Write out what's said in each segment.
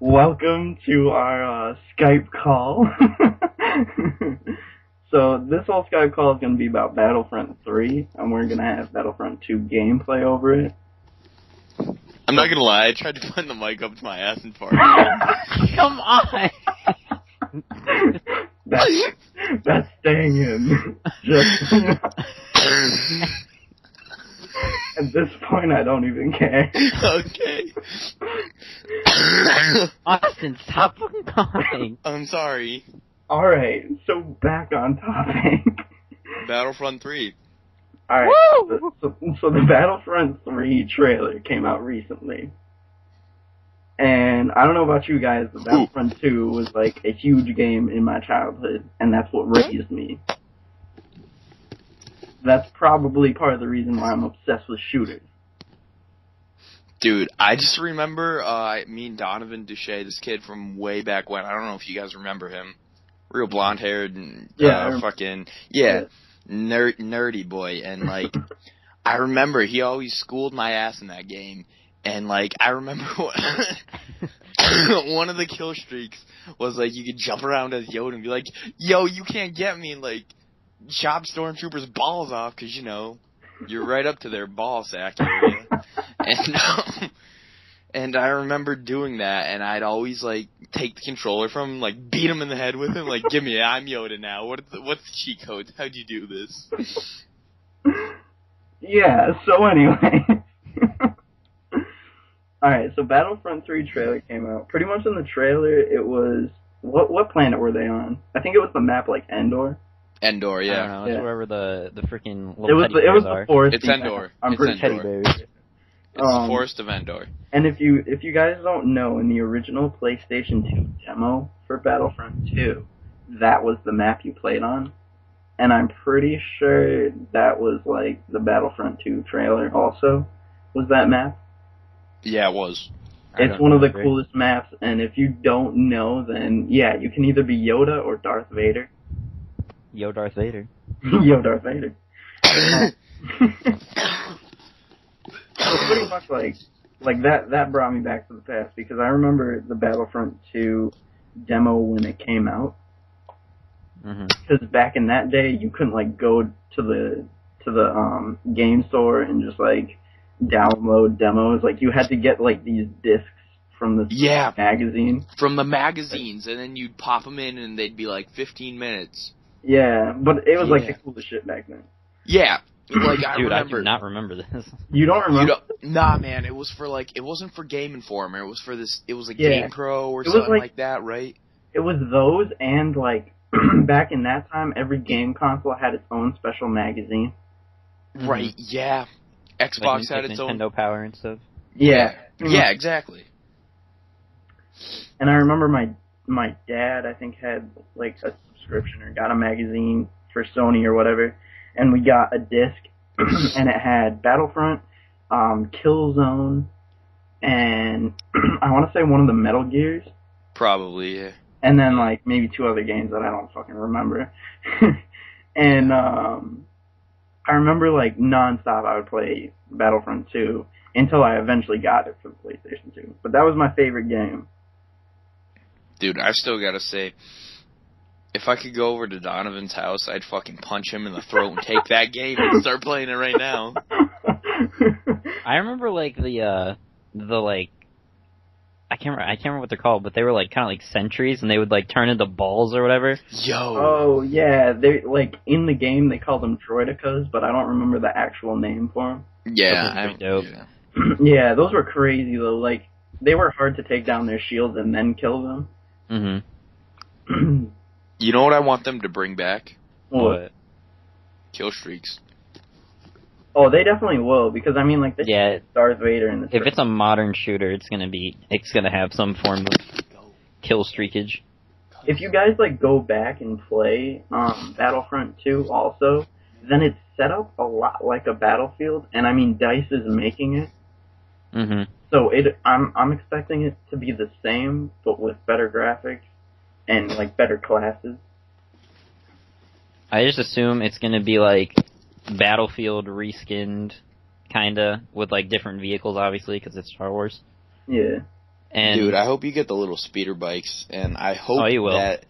Welcome to our Skype call. So this whole Skype call is going to be about Battlefront 3, and we're going to have Battlefront 2 gameplay over it. I'm not going to lie, I tried to put the mic up to my ass and farted. Come on! That's staying in. Just, at this point, I don't even care. Okay. Austin, stop fucking coughing. I'm sorry. Alright, so back on topic. Battlefront 3. Alright, so the Battlefront 3 trailer came out recently. And I don't know about you guys, but Battlefront 2 was like a huge game in my childhood, and that's what raised me. That's probably part of the reason why I'm obsessed with shooters. Dude, I just remember me and Donovan Duche, this kid from way back when. I don't know if you guys remember him. Real blonde-haired and nerdy boy. And like, I remember he always schooled my ass in that game. And like, I remember one of the kill streaks was like you could jump around as Yoda and be like, "Yo, you can't get me!" And like, chop stormtroopers' balls off because you know you're right up to their ball sack area. And I remember doing that, and I'd always like take the controller from him, like beat him in the head with him, like, "Give me it, I'm Yoda now. What's the cheat code? How'd you do this?" Yeah. So anyway. Alright, so Battlefront 3 trailer came out. Pretty much in the trailer, it was... What planet were they on? I think it was the map, like, Endor. Endor, yeah. I don't know, it's wherever the freaking little it was the forest. It's Endor. I'm pretty It's sure. Endor. It's the forest of Endor. And if you guys don't know, in the original PlayStation 2 demo for Battlefront 2, that was the map you played on. And I'm pretty sure that was, like, the Battlefront 2 trailer also, was that map. Yeah, it was. It's one of the coolest maps, and if you don't know, then, yeah, you can either be Yoda or Darth Vader. Yo, Darth Vader. Yo, Darth Vader. So pretty much, like that brought me back to the past, because I remember the Battlefront 2 demo when it came out. Because back in that day, you couldn't, like, go to the game store and just, like, download demos. Like, you had to get, like, these discs from the magazine. From the magazines, and then you'd pop them in, and they'd be, like, 15 minutes. Yeah, but it was, like, the coolest shit back then. Yeah. Like, I Dude, remember. I do not remember this. You don't remember? Nah, man, it was for, like, it wasn't for Game Informer, it was for this, it was like Game Pro or something like that, right? It was those, and, like, back in that time, every game console had its own special magazine. Right, yeah. Xbox had its own Nintendo Power and stuff. Yeah. Yeah, exactly. And I remember my dad, I think, had like a subscription or got a magazine for Sony or whatever, and we got a disc, and it had Battlefront, Killzone, and I want to say one of the Metal Gears. Probably, yeah. And then like maybe two other games that I don't fucking remember. And I remember, like, non-stop I would play Battlefront 2 until I eventually got it for the PlayStation 2. But that was my favorite game. Dude, I've still got to say, if I could go over to Donovan's house, I'd fucking punch him in the throat and take that game and start playing it right now. I remember, like, the like, I can't remember what they're called, but they were like kind of like sentries, and they would like turn into balls or whatever. Yo. Oh yeah, they like in the game they call them droidicas, but I don't remember the actual name for them. Yeah, dope. Yeah, those were crazy though. Like they were hard to take down their shields and then kill them. You know what I want them to bring back? What? Kill streaks. Oh, they definitely will, because I mean, like, Darth Vader in the if it's a modern shooter, it's gonna have some form of kill streakage. If you guys, like, go back and play Battlefront 2 also, then it's set up a lot like a Battlefield, and I mean, DICE is making it. So I'm expecting it to be the same, but with better graphics and, like, better classes. I just assume it's gonna be, like, Battlefield reskinned kinda, with like different vehicles, obviously, because it's Star Wars. Yeah. And dude, I hope you get the little speeder bikes, and I hope you will. that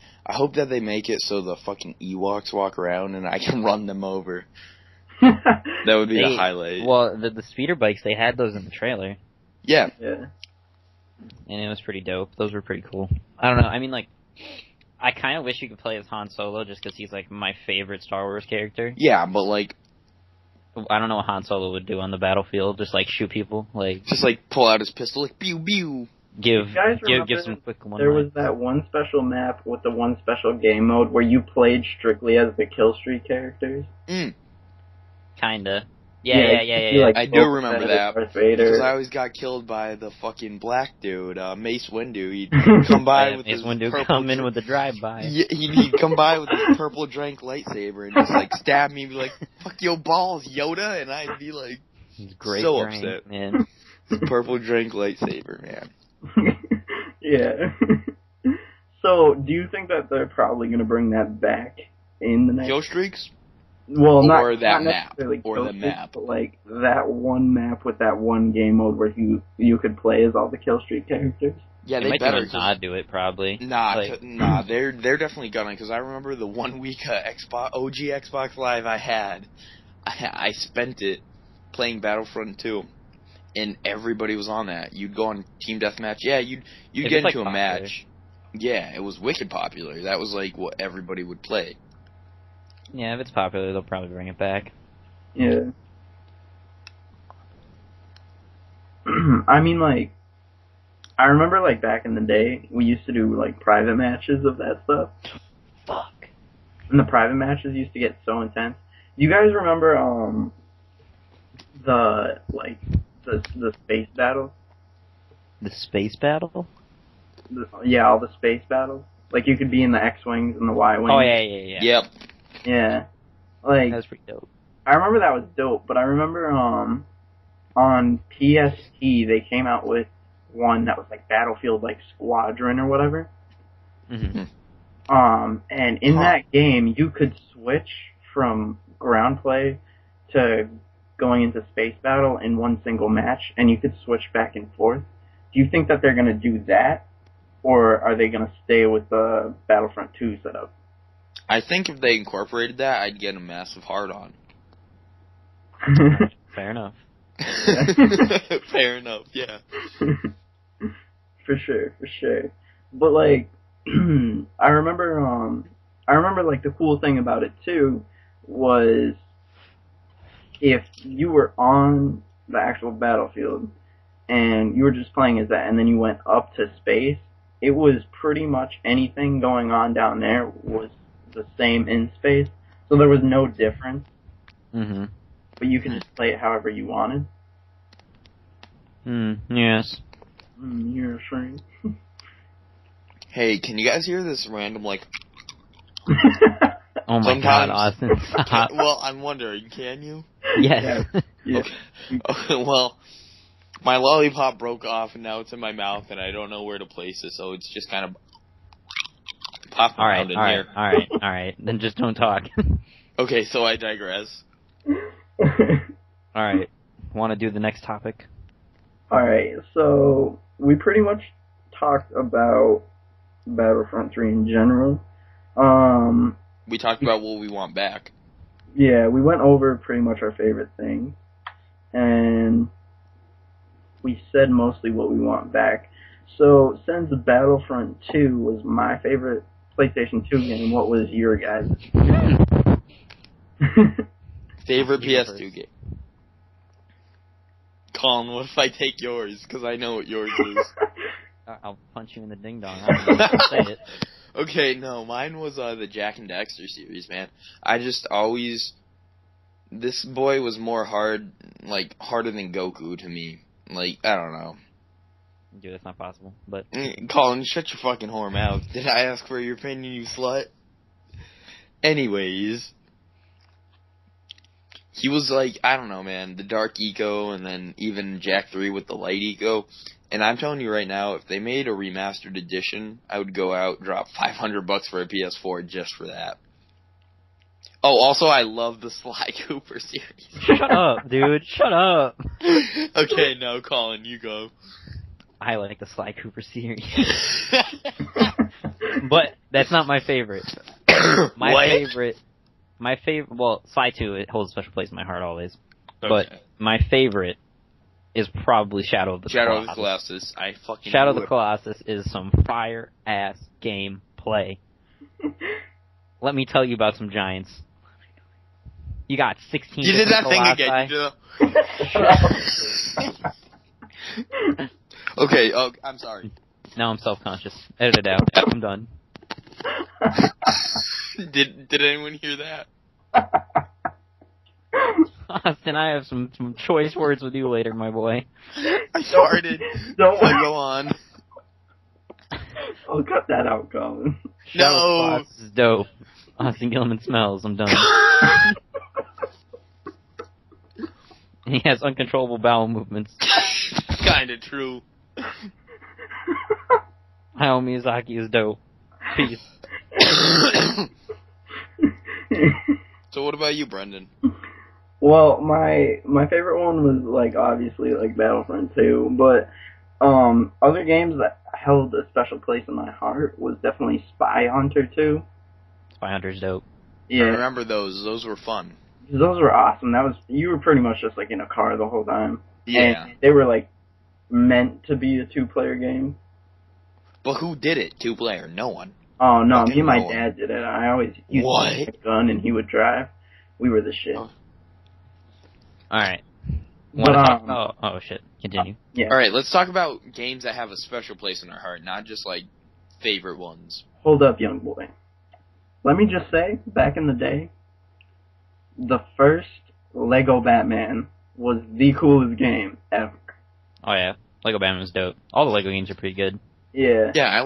they make it so the fucking Ewoks walk around and I can run them over. That would be the highlight. Well, the speeder bikes, they had those in the trailer. Yeah. Yeah. And it was pretty dope. Those were pretty cool. I don't know. I mean, like, I kind of wish you could play as Han Solo just because he's, like, my favorite Star Wars character. Yeah, but, like... I don't know what Han Solo would do on the battlefield. Just, like, shoot people. Like, just, like, pull out his pistol, like, pew, pew. Give some quick one. There was that one special map with the one special game mode where you played strictly as the kill streak characters. Kinda. Yeah. Like, I do remember that. Darth Vader. Because I always got killed by the fucking black dude, Mace Windu. He'd come by with his purple... come in with a drive-by. Yeah, he'd come by with his purple drank lightsaber and just, like, stab me and be like, fuck your balls, Yoda, and I'd be, like, great so drink, upset. Man. Purple drank lightsaber, man. Yeah. So, do you think that they're probably going to bring that back in the next... Kill streaks? Well, or not that map, necessarily or the map, but like that one map with that one game mode where you could play as all the kill streak characters. Yeah, they might better not do it. Probably. Nah, they're definitely gonna, because I remember the 1 week OG Xbox Live I had, I spent it playing Battlefront 2, and everybody was on that. You'd go on Team Deathmatch. Yeah, you'd get into a match. Yeah, it was wicked popular. That was like what everybody would play. Yeah, if it's popular, they'll probably bring it back. Yeah. I mean, like, I remember, like, back in the day, we used to do, like, private matches of that stuff. Fuck. And the private matches used to get so intense. Do you guys remember, the space battle? The space battle? All the space battles. Like, you could be in the X-Wings and the Y-Wings. Oh, yeah. Yep. Yeah. Like, that's pretty dope. I remember that was dope, but I remember, on PSP, they came out with one that was, like, Battlefield, like, Squadron or whatever. Mm-hmm. And in that game, you could switch from ground play to going into space battle in one single match, and you could switch back and forth. Do you think that they're going to do that, or are they going to stay with the Battlefront 2 setup? I think if they incorporated that, I'd get a massive hard-on. Fair enough. Fair enough, yeah. For sure. But, like, I remember, like, the cool thing about it, too, was if you were on the actual battlefield and you were just playing as that and then you went up to space, it was pretty much anything going on down there was the same in space, so there was no difference. Mm-hmm. But you could just play it however you wanted. Yes. You're sure. Hey, can you guys hear this random, like... Oh my god, Austin, stop. Well, I'm wondering, can you? Yes. Yeah. Okay, well, my lollipop broke off and now it's in my mouth and I don't know where to place it, so it's just kind of popping around in here. Alright. Then just don't talk. Okay, so I digress. Alright. Want to do the next topic? Alright, so we pretty much talked about Battlefront 3 in general. We talked about what we want back. Yeah, we went over pretty much our favorite things. And we said mostly what we want back. So, since Battlefront 2 was my favorite PlayStation 2 game, what was your guys' favorite PS2 game? Colin, what if I take yours? Because I know what yours is. I'll punch you in the ding-dong. I don't know if you say it. Okay, no, mine was the Jack and Daxter series, man. I just always... This boy was more harder than Goku to me. Like, I don't know. Dude, that's not possible, but... Colin, shut your fucking whore mouth. Did I ask for your opinion, you slut? Anyways... He was like, I don't know, man, the dark eco, and then even Jack 3 with the light eco. And I'm telling you right now, if they made a remastered edition, I would go out, drop $500 for a PS4 just for that. Oh, also, I love the Sly Cooper series. Shut up, dude. Shut up. Okay, no, Colin, you go. I like the Sly Cooper series. But that's not my favorite. My favorite, well, Sly 2, it holds a special place in my heart always. Okay. But my favorite is probably Shadow of the Colossus. Shadow of the Colossus. I fucking Shadow of the Colossus is some fire-ass gameplay. Let me tell you about some giants. You got 16 You did that Colossi. thing again. Okay, I'm sorry. Now I'm self-conscious. Edit it out. I'm done. Did anyone hear that? Austin, I have some choice words with you later, my boy. I started. Don't go on. I'll cut that out, Colin. No. This is dope. Austin Gilman smells. I'm done. And he has uncontrollable bowel movements. Kinda true. Hayao Miyazaki is dope. Peace. So what about you, Brendan? Well, my favorite one was, like, obviously, like, Battlefront 2, but other games that held a special place in my heart was definitely Spy Hunter 2. Spy Hunter's dope. Yeah. I remember those. Those were fun. Those were awesome. You were pretty much just, like, in a car the whole time. Yeah. And they were, like, meant to be a two-player game. But who did it? Two-player? No one. Oh, no, me and my dad did it. I always used What? to take a gun and he would drive. We were the shit. Oh. Alright. Oh, shit. Continue. Yeah. Alright, let's talk about games that have a special place in our heart, not just, like, favorite ones. Hold up, young boy. Let me just say, back in the day, the first Lego Batman was the coolest game ever. Oh, yeah. Lego Batman was dope. All the Lego games are pretty good. Yeah. Yeah,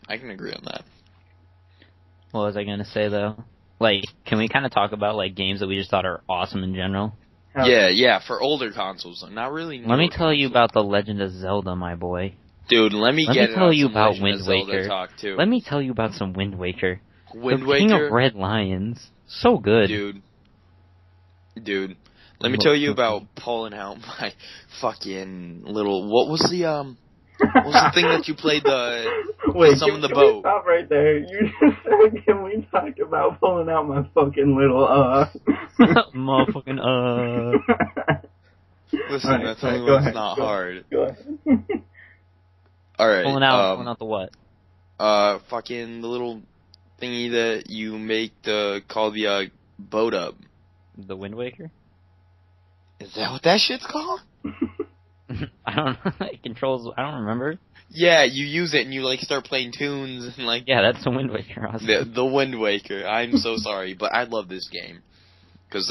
I can agree on that. What was I gonna say, though? Like, can we kind of talk about, like, games that we just thought are awesome in general? Yeah, for older consoles. Not really. Let me tell you about The Legend of Zelda, my boy. Dude, let me tell you about Wind Waker. Talk too. Let me tell you about some Wind Waker. Wind the Waker? King of Red Lions. So good. Dude. Let me tell you about pulling out my fucking little... What was the thing that you played some of the boat? Stop right there. You just said, can we talk about pulling out my fucking little, Motherfucking, Listen, right, that's only go when ahead, it's not hard. Go ahead. Alright. Pulling out the what? Fucking the little thingy that you make to call the, boat up. The Wind Waker? Is that what that shit's called? I don't know. It controls... I don't remember. Yeah, you use it and you, like, start playing tunes and, like... Yeah, that's the Wind Waker. The Wind Waker. I'm so sorry, but I love this game. Because,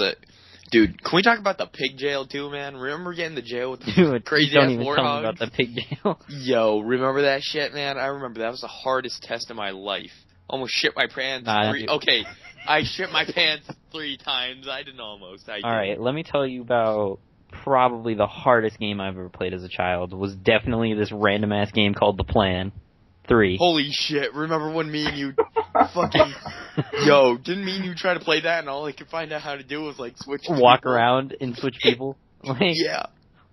dude, can we talk about the pig jail, too, man? Remember getting the jail with the crazy-ass warthogs? Don't even tell me about the pig jail. Yo, remember that shit, man? I remember that was the hardest test of my life. Almost shit my pants Okay, I shit my pants 3 times. I didn't almost. Alright, let me tell you about... Probably the hardest game I've ever played as a child was definitely this random ass game called The Plan 3. Holy shit, remember when me and you fucking... Yo, didn't me and you try to play that and all I could find out how to do was like switch people? Walk around and switch people? Like, yeah.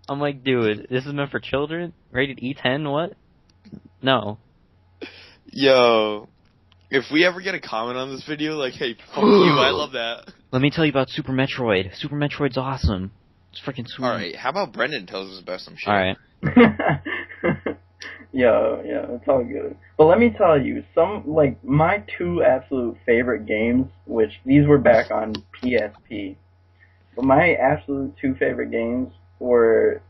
I'm like, dude, this is meant for children? Rated E10? What? No. Yo. If we ever get a comment on this video like, hey, fuck you, I love that. Let me tell you about Super Metroid. Super Metroid's awesome. It's freaking sweet. Alright, how about Brendan tells us about some shit? Alright. Yeah, it's all good. But let me tell you, my 2 absolute favorite games, which these were back on PSP, but my absolute 2 favorite games were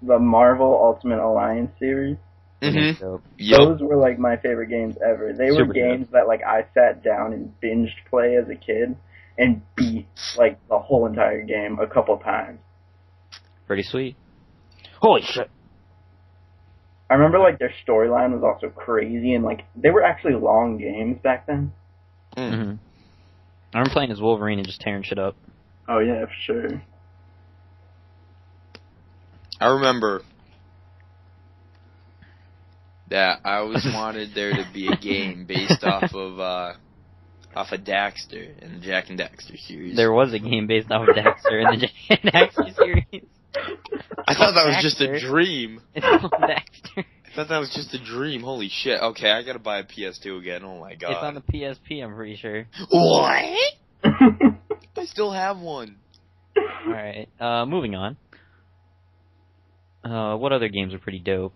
the Marvel Ultimate Alliance series. Mm-hmm. Those were, like, my favorite games ever. They were games that, like, I sat down and binged play as a kid and beat, like, the whole entire game a couple times. Pretty sweet. Holy shit. I remember, like, their storyline was also crazy, and, like, they were actually long games back then. Mm-hmm. I remember playing as Wolverine and just tearing shit up. Oh, yeah, for sure. I remember that I always wanted there to be a game based off of off of Daxter in the Jack and Daxter series. There was a game based off of Daxter in the Jack and Daxter series. I thought that was just a dream. It's called Daxter. I thought that was just a dream. Holy shit. Okay, I gotta buy a PS2 again. Oh my god. It's on the PSP, I'm pretty sure. What? I still have one. Alright, moving on. What other games are pretty dope?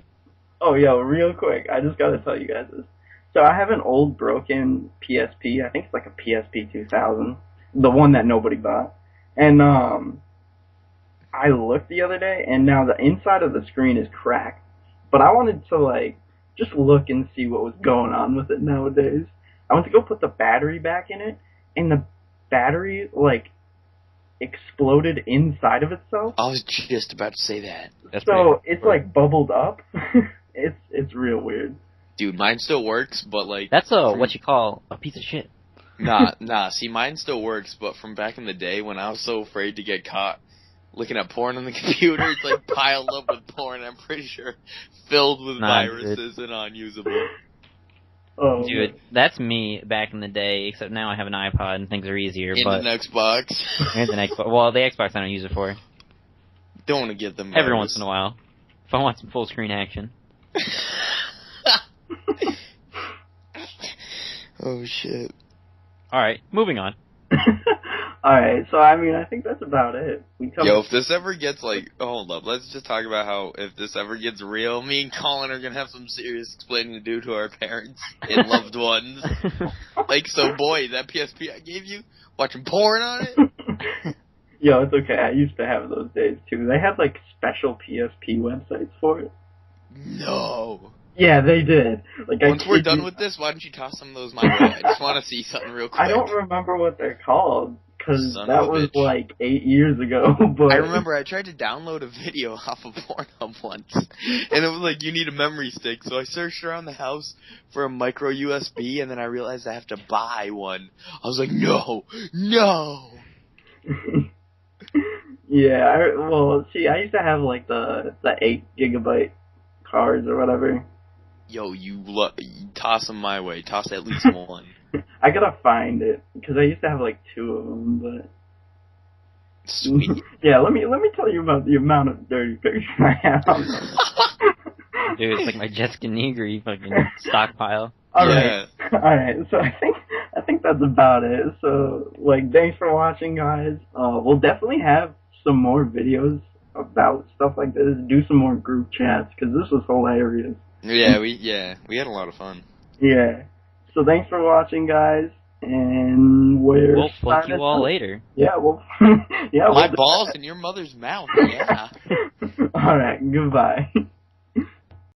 Oh, yo, real quick, I just gotta tell you guys this. So I have an old broken PSP. I think it's like a PSP 2000, the one that nobody bought. And I looked the other day, and now the inside of the screen is cracked. But I wanted to like just look and see what was going on with it nowadays. I went to go put the battery back in it, and the battery like exploded inside of itself. I was just about to say that. So it's like bubbled up. It's real weird. Dude, mine still works, but like... That's what you call a piece of shit. Nah, see, mine still works, but from back in the day when I was so afraid to get caught looking at porn on the computer, it's like piled up with porn, I'm pretty sure, filled with viruses and unusable. Oh, dude, that's me back in the day, except now I have an iPod and things are easier. And an Xbox. And an Xbox. Well, the Xbox I don't use it for. Don't want to give them every once in a while. If I want some full screen action. Oh shit. Alright, moving on. Alright, so I mean, I think that's about it. Yo, if this ever gets like, hold up, let's just talk about how if this ever gets real, me and Colin are gonna have some serious explaining to do to our parents and loved ones. Like, so boy, that PSP I gave you, watching porn on it? Yo, it's okay, I used to have those days too. They had like special PSP websites for it. No. Yeah, they did. Like, once we're done with this, why don't you toss some of those my way? I just want to see something real quick. I don't remember what they're called, because that was like 8 years ago. But I remember I tried to download a video off of Pornhub once, and it was like, you need a memory stick, so I searched around the house for a micro USB, and then I realized I have to buy one. I was like, no! Yeah, well, see, I used to have like the 8 gigabyte cards or whatever. Yo, you toss them my way. Toss at least one. I gotta find it because I used to have like 2 of them, but sweet. Yeah, let me tell you about the amount of dirty pictures I have. Dude, it's like my Jessica Negri fucking stockpile. All right. So I think that's about it. So like, thanks for watching, guys. We'll definitely have some more videos about stuff like this. Do some more group chats because this was hilarious. Yeah, we had a lot of fun. Yeah. So thanks for watching, guys, and we'll fuck you all later. Yeah, my balls in your mother's mouth. Yeah. All right. Goodbye.